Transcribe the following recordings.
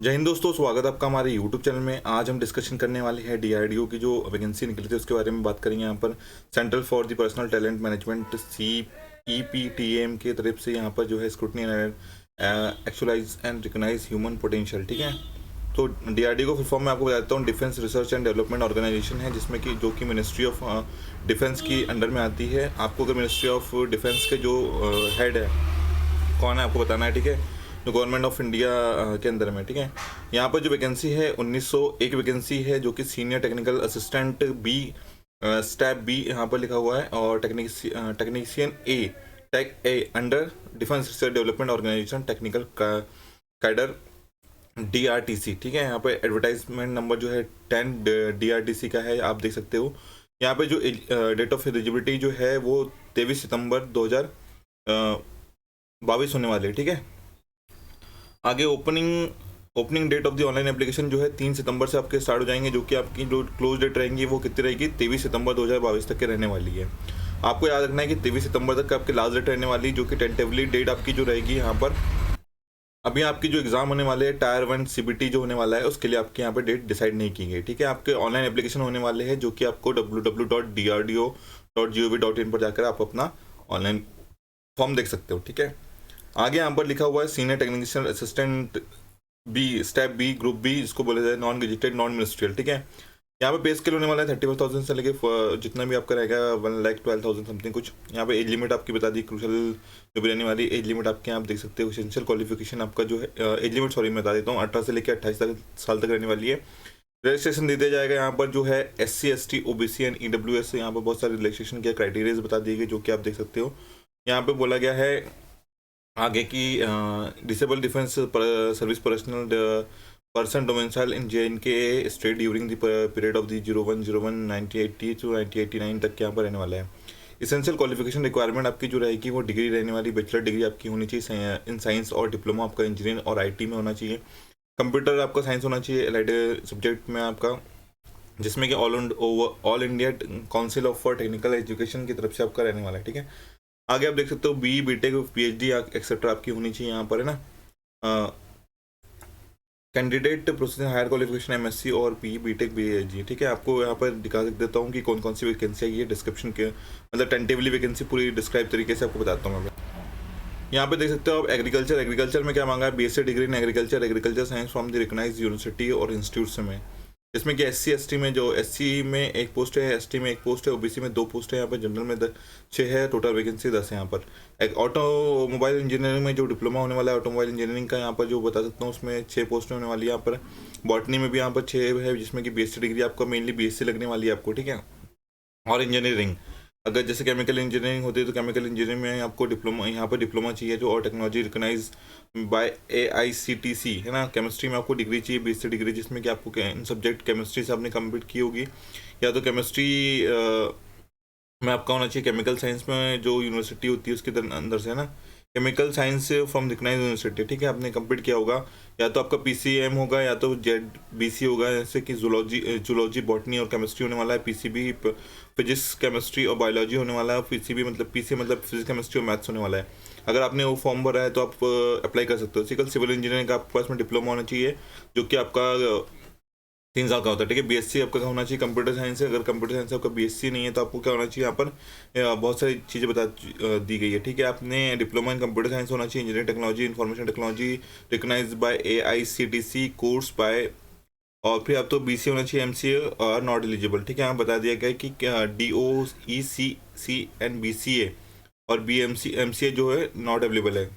जय हिंद दोस्तों, स्वागत है आपका हमारे यूट्यूब चैनल में। आज हम डिस्कशन करने वाले हैं डीआरडीओ की जो वैकेंसी निकली थी उसके बारे में बात करेंगे। यहाँ पर central for the personal talent management CEPTM के तरफ से यहाँ पर जो है scrutiny actualise and recognise human potential. ठीक है, तो डीआरडीओ को फुल फॉर्म में आपको बताता हूँ। Defence research and development organisation है, जिसमें कि जो कि मिनिस्ट्री ऑफ डिफेंस की अंडर में आती है। आपको अगर मिनिस्ट्री ऑफ डिफेंस के जो हेड है कौन है आपको बताना है। ठीक है, जो गवर्नमेंट ऑफ इंडिया के अंदर में। ठीक है, यहाँ पर जो वैकेंसी है 1901 वैकेंसी है, जो कि senior technical assistant B step B यहाँ पर लिखा हुआ है, और technician A tech A under defence research development organisation technical cadre DRTC। ठीक है, यहाँ पे एडवर्टाइजमेंट नंबर जो है 10 DRTC का है, आप देख सकते हो। यहाँ पे जो डेट ऑफ एलिजिबिलिटी जो है वो 23 सितंबर 2022 होने वाली है। ठीक है, आगे opening date of the online application जो है 3 सितंबर से आपके स्टार्ट हो जाएंगे, जो कि आपकी जो क्लोज डेट रहेंगी वो कितनी रहेगी, 23 सितंबर 2022 तक के रहने वाली है। आपको याद रखना है कि 23 सितंबर तक आपकी लास्ट डेट रहने वाली है, जो कि टेंटेटिवली डेट आपकी जो रहेगी यहाँ पर। अभी आपकी जो एग्जाम होने वाले हैं टायर 1 CBT जो होने वाला है, उसके लिए आपके यहाँ पे डेट डिसाइड नहीं की गई। ठीक है, आपके ऑनलाइन एप्लीकेशन होने वाले हैं, जो कि आपको www.drdo.gov.in पर जाकर आप अपना ऑनलाइन फॉर्म देख सकते हो। ठीक है, आगे यहाँ पर लिखा हुआ है senior technician assistant B step B group B, जिसको बोला जाए नॉन गेजेटेड नॉन मिनिस्ट्रियल। ठीक है, यहाँ पे पे स्केल होने वाला है 35,000 से लेके जितना भी आपका रहेगा 1,12,000 समथिंग कुछ। यहाँ पे एज लिमिट आपकी बता दी, क्रूशल जो भी रहने वाली एज लिमिट आपके आप देख सकते हो। एसेंशियल क्वालिफिकेशन आपका जो है एज लिमिट सॉरी मैं बता देता हूँ, 18 से लेकर 28 साल तक रहने वाली है। रजिस्ट्रेशन दे दिया जाएगा यहाँ पर जो है SC ST OBC and EWS। यहाँ पर बहुत सारे रिलैक्सेशन के क्राइटेरियाज बता दिए गए, जो कि आप देख सकते हो। यहाँ पे बोला गया है आगे की disable defence service person domicile in JNK state during the period of the 01/01/1980 to 1989 तक के यहाँ पर रहने वाला है। इसेंशियल क्वालिफिकेशन रिक्वायरमेंट आपकी जो रहेगी वो डिग्री रहने वाली, बैचलर डिग्री आपकी होनी चाहिए इन साइंस, और डिप्लोमा आपका इंजीनियरिंग और IT में होना चाहिए। कंप्यूटर आपका साइंस होना चाहिए एलाइड सब्जेक्ट में आपका, जिसमें कि all India council of for technical education की तरफ से आपका रहने वाला है। ठीक है, आगे आप देख सकते हो BTech PhD एक्सेट्रा आपकी होनी चाहिए यहाँ पर, है ना। Candidate processing higher qualification MSc और PE BTech BAG। ठीक है, आपको यहाँ पर दिखा देता हूँ कि कौन कौन सी वैकेंसी है। ये डिस्क्रिप्शन के मतलब टेंटेटिवली वैकेंसी पूरी डिस्क्राइब तरीके से आपको बताता हूँ मैं। यहाँ पे देख सकते हो आप एग्रीकल्चर में क्या मांगा है, BSc degree in agriculture science from the recognised university और इंस्टीट्यूट में, जिसमें कि SC ST में जो SC में एक पोस्ट है, ST में एक पोस्ट है, OBC में 2 पोस्ट है। यहाँ पर जनरल में 6 है, टोटल वैकेंसी 10 है यहाँ पर। एक ऑटोमोबाइल इंजीनियरिंग में जो डिप्लोमा होने वाला है ऑटोमोबाइल इंजीनियरिंग का, यहाँ पर जो बता सकता हूँ उसमें 6 पोस्ट होने वाली है यहाँ पर। बॉटनी में भी यहाँ पर 6 है, जिसमें कि BSc डिग्री आपको मेनली BSc लगने वाली है आपको। ठीक है, और इंजीनियरिंग अगर जैसे केमिकल इंजीनियरिंग होती है तो केमिकल इंजीनियरिंग में आपको डिप्लोमा यहाँ पर डिप्लोमा चाहिए जो, और टेक्नोलॉजी रिकॉग्नाइज बाय AICTC, है ना। केमिस्ट्री में आपको डिग्री चाहिए, BSc डिग्री, जिसमें कि आपको इन सब्जेक्ट केमिस्ट्री से आपने कंप्लीट की होगी, या तो केमिस्ट्री में आपका होना चाहिए केमिकल साइंस में जो यूनिवर्सिटी होती है उसके अंदर से, है ना। Chemical science from recognised university. ठीक है, आपने कंप्लीट किया होगा, या तो आपका PCM होगा या तो ZBC होगा, जैसे कि जूलॉजी बॉटनी और केमिस्ट्री होने वाला है। PCB फिजिक्स केमिस्ट्री और बायोलॉजी होने वाला है। PCB मतलब PC मतलब फिजिक्स केमिस्ट्री और मैथ्स होने वाला है। अगर आपने वो फॉर्म भरा है तो आप अप्लाई कर सकते हो। सिविल इंजीनियरिंग का आपके पास में डिप्लोमा होना चाहिए, जो कि आपका 3 साल का होता है। ठीक है, BSc आपका होना चाहिए कंप्यूटर साइंस है। अगर कंप्यूटर साइंस आपका BSc नहीं है तो आपको क्या होना चाहिए, यहाँ पर बहुत सारी चीज़ें बता दी गई है। ठीक है, आपने डिप्लोमा इन कंप्यूटर साइंस होना चाहिए, engineering technology information technology recognised by AICTC course by, और फिर आप तो BC होना चाहिए, MCA और नॉट एलिजिबल। ठीक है, यहाँ बता दिया गया है कि DOECC एंड BCA और BMC MCA जो है नॉट अवेलेबल है।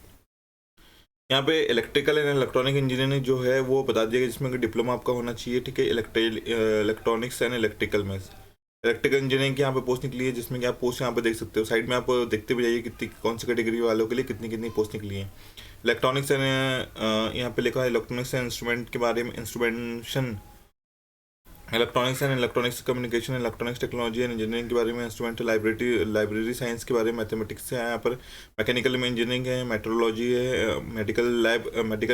यहाँ पे इलेक्ट्रिकल एंड इलेक्ट्रॉनिक इंजीनियरिंग जो है वो बता दिया गया, जिसमें कि डिप्लोमा आपका होना चाहिए। ठीक है, इलेक्ट्रॉनिक्स एंड इलेक्ट्रिकल में इलेक्ट्रिकल इंजीनियरिंग की यहाँ पे पोस्ट निकली है, जिसमें कि आप पोस्ट यहाँ पे देख सकते हो। साइड में आप देखते भी जाइए कितनी कौन सी कैटेगरी वालों के लिए कितनी कितनी पोस्ट निकली है। इलेक्ट्रॉनिक्स एंड यहाँ पे लिखा है इलेक्ट्रॉनिक्स एंड इंस्ट्रूमेंट के बारे में, instrumentation electronics and electronics communication electronics technology and engineering के बारे में, इंस्ट्रूमेंट लाइब्रेरी साइंस के बारे में, मैथमेटिक्स है यहाँ पर, मैकेनिकल में इंजीनियरिंग है, मेट्रोलॉजी है, मेडिकल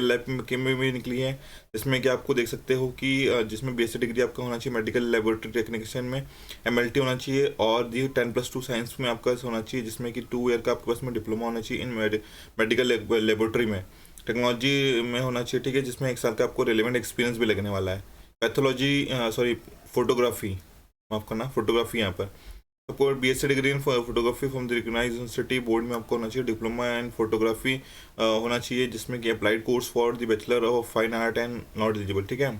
लैब में भी निकली है, जिसमें कि आपको देख सकते हो कि जिसमें बेसिक डिग्री आपका होना चाहिए मेडिकल लेबोरेटरी टेक्नीशियन में, MLT होना चाहिए, और ये 10+2 साइंस में आपका होना चाहिए, जिसमें कि 2 ईयर का आपके पास में डिप्लोमा होना चाहिए इन मेडिकल लेबोरेटरी में। टेक्नोलॉजी में होना चाहिए, ठीक है, जिसमें 1 साल का आपको रिलेवेंट एक्सपीरियंस भी लगने वाला है। पैथोलॉजी सॉरी फोटोग्राफी, माफ करना, फोटोग्राफी यहाँ पर आपको BSc degree in photography from the recognised university board में आपको होना चाहिए। डिप्लोमा इन फोटोग्राफी होना चाहिए, जिसमें कि applied course for the bachelor of fine art and not eligible, ठीक है।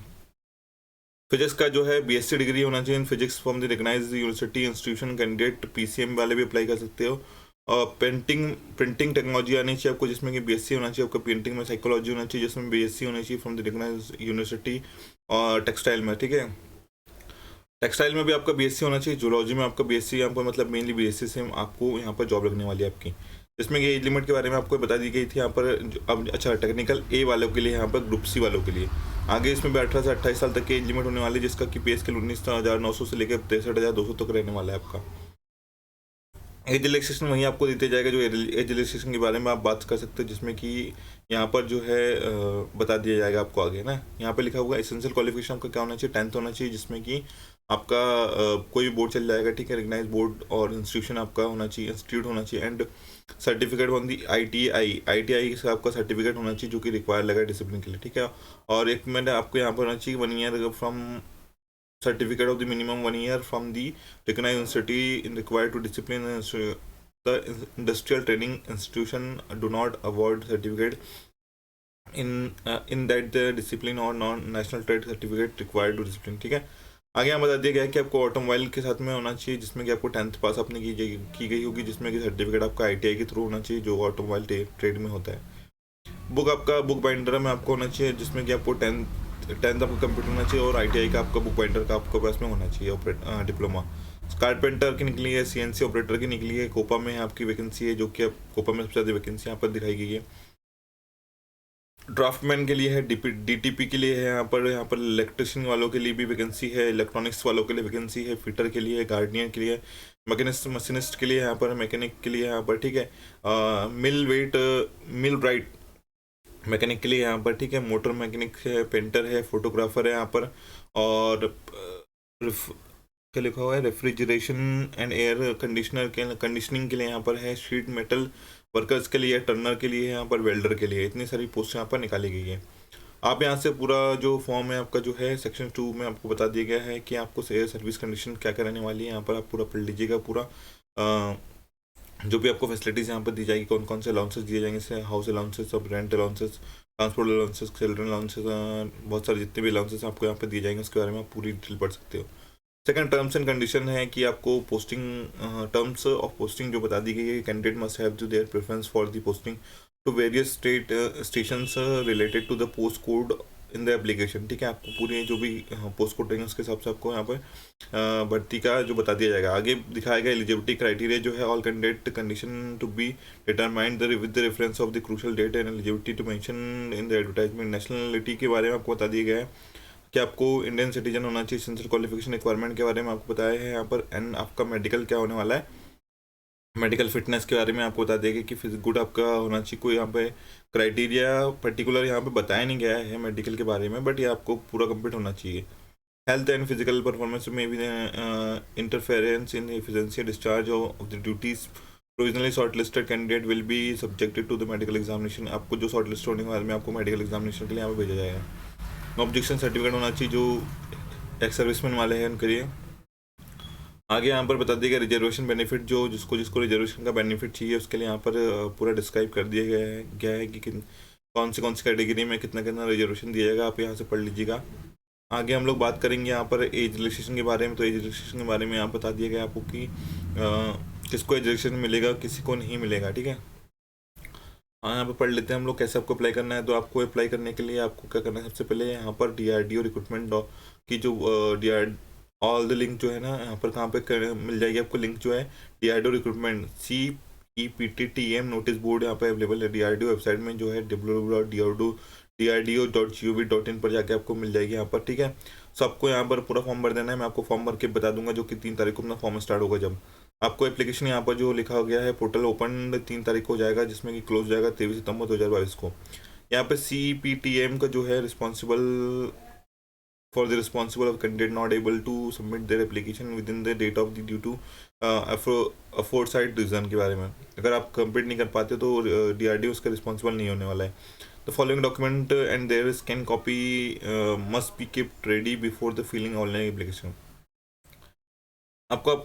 फिजिक्स का जो है बीएससी डिग्री होना चाहिए in physics from the recognised university institution. Candidate PCM वाले भी अप्लाई कर सकते हो। और प्रिंटिंग टेक्नोलॉजी आनी चाहिए आपको, जिसमें कि बीएससी होना चाहिए आपको। पेंटिंग में साइकोलॉजी होना चाहिए, जिसमें बीएससी होनी चाहिए फ्रॉम द रिकॉग्नाइज्ड यूनिवर्सिटी। और टेक्सटाइल में, ठीक है, टेक्सटाइल में भी आपका बीएससी होना चाहिए। जूलॉजी में आपका बीएससी, यहाँ पर मतलब मेनली बीएससी से आपको यहाँ पर जॉब लगने वाली है आपकी। जिसमें कि एज लिमिट के बारे में आपको बता दी गई थी यहाँ पर। अब अच्छा, टेक्निकल ए वालों के लिए, यहाँ पर ग्रुप सी वालों के लिए आगे इसमें भी 18 से 28 साल तक की एज लिमिट होने वाली है, जिसका कि पे स्केल 19,900 से लेकर 63,200 तक रहने वाला है आपका। एज रिलैक्सेशन वहीं आपको देते जाएगा, जो एज रिलैक्सेशन के बारे में आप बात कर सकते हो, जिसमें कि यहाँ पर जो है बता दिया जाएगा आपको आगे ना। यहाँ पे लिखा हुआ एसेंशियल क्वालिफिकेशन आपका क्या होना चाहिए, 10th होना चाहिए, जिसमें कि आपका कोई भी बोर्ड चल जाएगा, ठीक है, रिकग्नाइज बोर्ड और इंस्टीट्यूशन आपका होना चाहिए, इंस्टीट्यूट होना चाहिए। And certificate on the ITI से आपका सर्टिफिकेट होना चाहिए, जो कि रिक्वायर लगा डिसिप्लिन के लिए, ठीक है। और एक मिनट आपको यहाँ पर होना चाहिए 1 year from certificate of the minimum 1 year from the recognized institute required to discipline the industrial training institution do not award certificate in that the discipline or non national trade certificate required to discipline, ठीक है। आगे यहाँ बता दिया गया है कि आपको ऑटोमोबाइल के साथ में होना चाहिए, जिसमें कि आपको 10th पास आपने की गई होगी, जिसमें कि सर्टिफिकेट आपका ITI के थ्रू होना चाहिए, जो ऑटोमोबाइल ट्रेड में होता है। बुक आपका बुक बाइंडर में आपको होना चाहिए, जिसमें कि आपको 10th आपका कंप्यूटर होना चाहिए, और ITI का आपका बुक बाइंडर का आपके पास में होना चाहिए। डिप्लोमा कारपेंटर की निकली है, CNC ऑपरेटर की निकली है, कोपा में आपकी वैकेंसी है, जो कि आप कोपा में सबसे ज़्यादा वैकेंसी यहाँ पर दिखाई गई है। ड्राफ्टमैन के लिए है, DTP के लिए है, यहाँ पर इलेक्ट्रिशियन वालों के लिए भी वैकेंसी है, इलेक्ट्रॉनिक्स वालों के लिए वैकेंसी है, फिटर के लिए, गार्डियन के लिए, मशीनिस्ट के लिए यहाँ पर, मैकेनिक के लिए यहाँ पर, ठीक है, मिल राइट मैकेनिक के लिए यहाँ पर, ठीक है, मोटर मैकेनिक है, पेंटर है, फोटोग्राफर है यहाँ पर। और क्या लिखा हुआ है, रेफ्रिजरेशन एंड एयर कंडीशनिंग के लिए यहाँ पर है, शीट मेटल वर्कर्स के लिए, टर्नर के लिए, यहाँ पर वेल्डर के लिए, इतनी सारी पोस्ट यहाँ पर निकाली गई है। आप यहाँ से पूरा जो फॉर्म है आपका जो है सेक्शन 2 में आपको बता दिया गया है कि आपको सर्विस कंडीशन क्या क्या रहने वाली है। यहाँ पर आप पूरा पढ़ लीजिएगा पूरा, जो भी आपको फैसिलिटीज़ यहाँ पर दी जाएगी, कौन कौन से अलाउंसेस दिए जाएंगे, जैसे हाउस अलाउंसेस, सब rent allowances, transport allowances, children allowances, बहुत सारे जितने भी अलाउंसेस आपको यहाँ पर दिए जाएंगे, उसके बारे में आप पूरी डिटेल पढ़ सकते हो। सेकंड, टर्म्स एंड कंडीशन है कि आपको पोस्टिंग टर्म्स ऑफ पोस्टिंग जो बता दी गई है, candidate must have to their preference for the posting to various stations related to the post code in the application, ठीक है। आपको पूरी जो भी पोस्ट कोड रहेंगे उसके हिसाब से आपको यहाँ पर भर्ती का जो बता दिया जाएगा। आगे दिखाया गया एलिजिबिलिटी क्राइटेरिया जो है, all candidate condition to be determined with the reference of the crucial date and eligibility to mention in the advertisement. Nationality के बारे में आपको बता दिया गया है कि आपको इंडियन सिटीजन होना चाहिए। एसेंशियल क्वालिफिकेशन रिक्वायरमेंट के बारे में आपको बताया है यहाँ पर। एंड आपका मेडिकल क्या होने वाला है, मेडिकल फिटनेस के बारे में आपको बता देगा कि फिजिक गुड आपका होना चाहिए। कोई यहाँ पे क्राइटेरिया पर्टिकुलर यहाँ पे बताया नहीं गया है मेडिकल के बारे में, बट ये आपको पूरा कंप्लीट होना चाहिए। हेल्थ एंड फिजिकल परफॉर्मेंस में भी interference in efficiency discharge of the duties provisionally short listed candidate will be subjected to the medical examination. आपको जो शॉर्ट लिस्ट होने के बारे में आपको मेडिकल एग्जामिनेशन के लिए यहाँ पे भेजा जाएगा। नो ऑब्जेक्शन सर्टिफिकेट होना चाहिए जो एक्स सर्विसमैन वाले हैं उनके लिए। आगे यहाँ पर बता दिया गया रिजर्वेशन बेनिफिट, जो जिसको रिजर्वेशन का बेनिफिट चाहिए उसके लिए यहाँ पर पूरा डिस्क्राइब कर दिया गया है कि कौन सी कैटेगरी में कितना कितना रिजर्वेशन दिया जाएगा। आप यहाँ से पढ़ लीजिएगा। आगे हम लोग बात करेंगे यहाँ पर एज रिलैक्सेशन के बारे में। तो एज रिलैक्सेशन के बारे में यहाँ बता दिया गया आपको कि किसको एज रिलैक्सेशन मिलेगा, किसी को नहीं मिलेगा, ठीक है। हाँ, यहाँ पर पढ़ लेते हैं हम लोग कैसे आपको अप्लाई करना है। तो आपको अप्लाई करने के लिए आपको क्या करना है, सबसे पहले यहाँ पर DRDO रिक्रूटमेंट की जो ऑल द लिंक जो है ना यहाँ पर कहाँ पे मिल जाएगी आपको लिंक जो है DRDO recruitment CEPTTM notice board यहाँ पे अवेलेबल है DRDO वेबसाइट में, जो है www.drdo.gov.in पर जाके आपको मिल जाएगी यहाँ पर, ठीक है। सबको यहाँ पर पूरा फॉर्म भर देना है। मैं आपको फॉर्म भर के बता दूंगा, जो कि 3 तारीख को अपना फॉर्म स्टार्ट होगा। जब आपको एप्लीकेशन यहाँ पर जो लिखा गया है पोर्टल ओपन 3 तारीख को हो जाएगा, जिसमें कि क्लोज जाएगा 23 सितंबर 2022 को। यहाँ पे CEPTM का जो है responsible for the responsible of candidate not able to submit their application within the date of the due to aforesaid reason के बारे में। अगर आप कंप्लीट नहीं कर पाते तो DRDO उसका रिस्पॉन्सिबल नहीं होने वाला है। The following document and their scan copy must be kept ready before the filling online application. आपको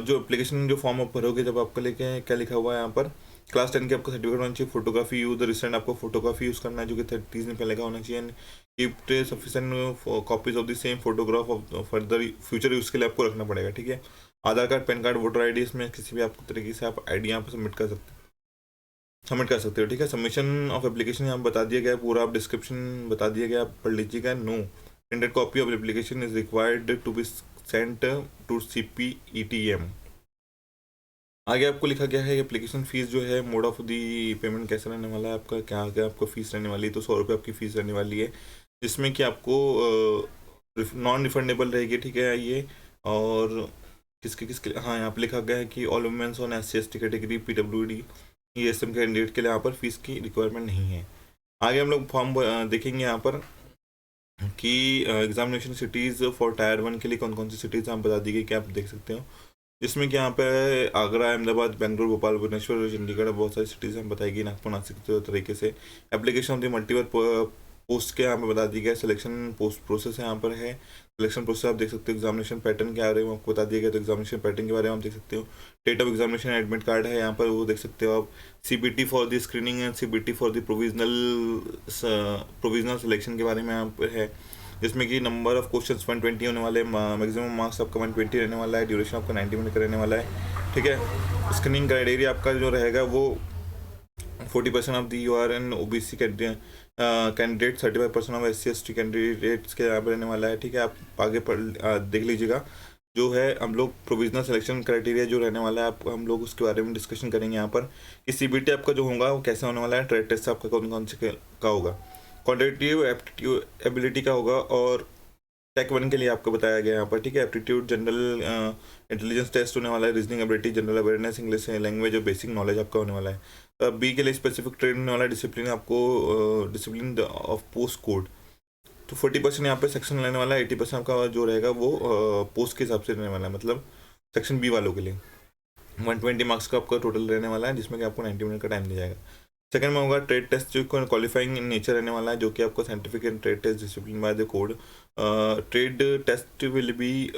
जो एप्लीकेशन जो फॉर्म आप भरोगे जब आपको लेके क्या लिखा हुआ है यहाँ पर, क्लास 10 के आपको सर्टिफिकेट होना चाहिए, फोटोग्राफी यूज रिसेंट आपको फोटोग्राफी यूज़ करना है जो कि 30 दिन पहले का होना चाहिए, kept sufficient copies of the same photograph of further future use के लिए आपको रखना पड़ेगा, ठीक है। Aadhaar card, PAN card, voter ID, इसमें किसी भी आपको तरीके से आप आईडी यहाँ पर सबमिट कर सकते हो, ठीक है। सबमिशन ऑफ एप्लीकेशन यहाँ बता दिया गया है, पूरा आप डिस्क्रिप्शन बता दिया गया, आप पढ़ लीजिएगा। No printed copy of application is required to be sent to CPETM। आगे आपको लिखा गया है एप्लीकेशन फीस जो है, मोड ऑफ दी पेमेंट कैसे रहने वाला है आपका, क्या क्या आपको फीस रहने वाली है, तो 100 रुपये आपकी फ़ीस रहने वाली है, जिसमें कि आपको नॉन रिफंडेबल रहेगी, ठीक है ये। और किसके किसके, हाँ यहाँ पर लिखा गया है कि ऑल वुमेन्स ऑन SC/ST कैटेगरी, PWD ESM कैंडिडेट के लिए यहाँ पर फीस की रिक्वायरमेंट नहीं है। आगे हम लोग फॉर्म देखेंगे यहाँ पर कि एग्जामिनेशन सिटीज़ फॉर टायर 1 के लिए कौन कौन सी सिटीज़ आप बता दी गई कि आप देख सकते हो, जिसमें कि यहाँ पे आगरा, अहमदाबाद, बेंगलुरु, भोपाल, भुवनेश्वर, चंडीगढ़, बहुत सारी सिटीज़ हम बताएगी नागपुर, नासिक तरीके से। Application of the multiple post के यहाँ पे बता दी गया, सिलेक्शन पोस्ट प्रोसेस यहाँ पर है, सिलेक्शन प्रोसेस आप देख सकते हो। एग्जामिनेशन पैटर्न के बारे में आपको बता दिया गया, तो एग्जामिनेशन पैटर्न के बारे में आप देख सकते हो। Date of examination admit card है यहाँ पर, वो देख सकते हो आप। CBT for the screening and CBT for the provisional selection के बारे में यहाँ पर है, जिसमें कि नंबर ऑफ क्वेश्चंस 120 होने वाले, मैक्सिमम मार्क्स आपका 120 रहने वाला है, ड्यूरेशन आपका 90 मिनट का रहने वाला है, ठीक है। स्क्रीनिंग क्राइटेरिया आपका जो रहेगा वो 40% of the UR and OBC candidate, 35% of SC/ST candidates के यहाँ पर रहने वाला है, ठीक है। आप आगे देख लीजिएगा। जो है हम लोग प्रोविजनल सिलेक्शन क्राइटेरिया जो रहने वाला है, आप हम लोग उसके बारे में डिस्कशन करेंगे यहाँ पर कि CBT आपका जो होगा वो कैसे होने वाला है, ट्रेड टेस्ट आपका कौन कौन से का होगा, क्वांटिटेटिव एप्टीट्यूड एबिलिटी का होगा, और टेक 1 के लिए आपको बताया गया यहाँ पर, ठीक है। एप्टीट्यूड जनरल इंटेलिजेंस टेस्ट होने वाला है, reasoning ability, general awareness, English language और बेसिक नॉलेज आपका होने वाला है। B के लिए स्पेसिफिक ट्रेड होने वाला है, डिसिप्लिन आपको डिसिप्लिन ऑफ पोस्ट कोड, तो 40% यहाँ पे सेक्शन लेने वाला है, 80% आपका जो रहेगा वो पोस्ट के हिसाब से रहने वाला है, मतलब सेक्शन B वालों के लिए 120 मार्क्स का आपका टोटल रहने वाला है, जिसमें कि आपको 90 मिनट का टाइम दिया जाएगा। सेकंड में होगा ट्रेड टेस्ट जो क्वालिफाइंग इन नेचर रहने वाला है, जो कि आपको scientific and trade test discipline by the code. Trade test will be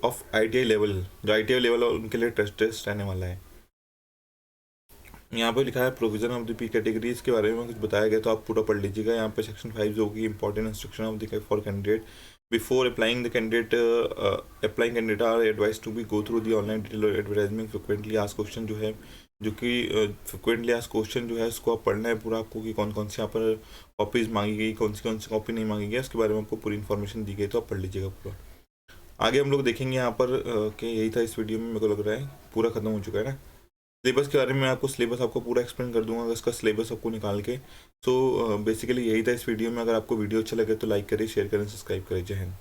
of ITI level, जो ITI लेवल है उनके लिए टेस्ट रहने वाला है। यहाँ पे लिखा है provision of the P categories के बारे में कुछ बताया गया, तो आप पूरा पढ़ लीजिएगा। यहाँ पे सेक्शन 5 जो होगी important instruction of the for candidate before applying the candidate are advise to be go through the online detail advertisement frequently asked question, जो है जो कि फ्रिक्वेंटली आस्क्ड क्वेश्चन जो है उसको आप पढ़ना है पूरा आपको, कि कौन कौन सी यहाँ पर कॉपीज़ मांगी गई, कौन सी कॉपी नहीं मांगी गई, उसके बारे में आपको पूरी इन्फॉर्मेशन दी गई, तो आप पढ़ लीजिएगा पूरा। आगे हम लोग देखेंगे यहाँ पर कि यही था इस वीडियो में, मेरे को लग रहा है पूरा खत्म हो चुका है ना। सिलेबस के बारे में आपको सिलेबस आपको पूरा एक्सप्लेन कर दूंगा इसका सिलेबस आपको निकाल के। सो बेसिकली यही था इस वीडियो में। अगर आपको वीडियो अच्छा लगे तो लाइक करें, शेयर करें, सब्सक्राइब करें। जय हिंद।